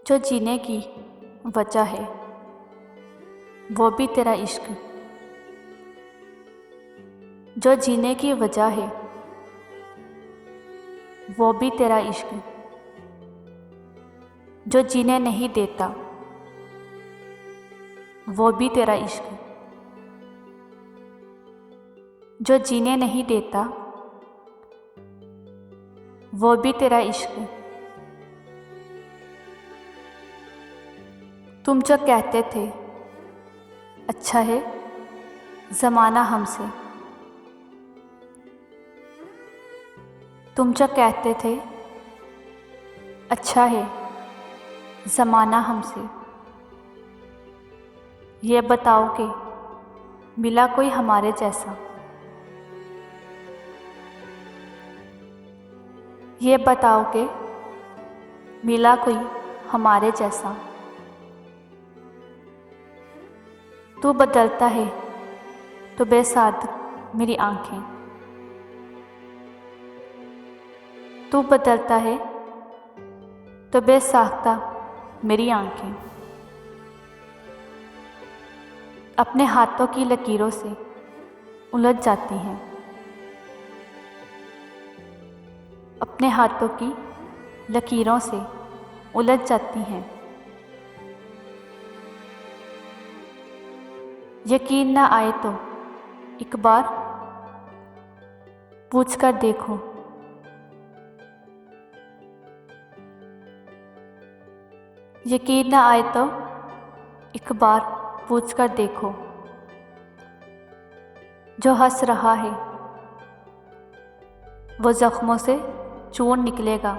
जो जीने की वजह है वो भी तेरा इश्क। जो जीने की वजह है वो भी तेरा इश्क। जो जीने नहीं देता वो भी तेरा इश्क। जो जीने नहीं देता वो भी तेरा इश्क। तुम जो कहते थे अच्छा है ज़माना हमसे, तुम जो कहते थे अच्छा है ज़माना हमसे, ये बताओ कि मिला कोई हमारे जैसा। ये बताओ कि मिला कोई हमारे जैसा। तू बदलता है तो बेसाध मेरी आँखें। तू बदलता है तो बेसाख्ता मेरी आँखें। अपने हाथों की लकीरों से उलझ जाती हैं। अपने हाथों की लकीरों से उलझ जाती हैं। यकीन ना आए तो एक बार पूछ कर देखो। यकीन ना आए तो एक बार पूछ कर देखो। जो हंस रहा है वो जख्मों से चूर्ण निकलेगा।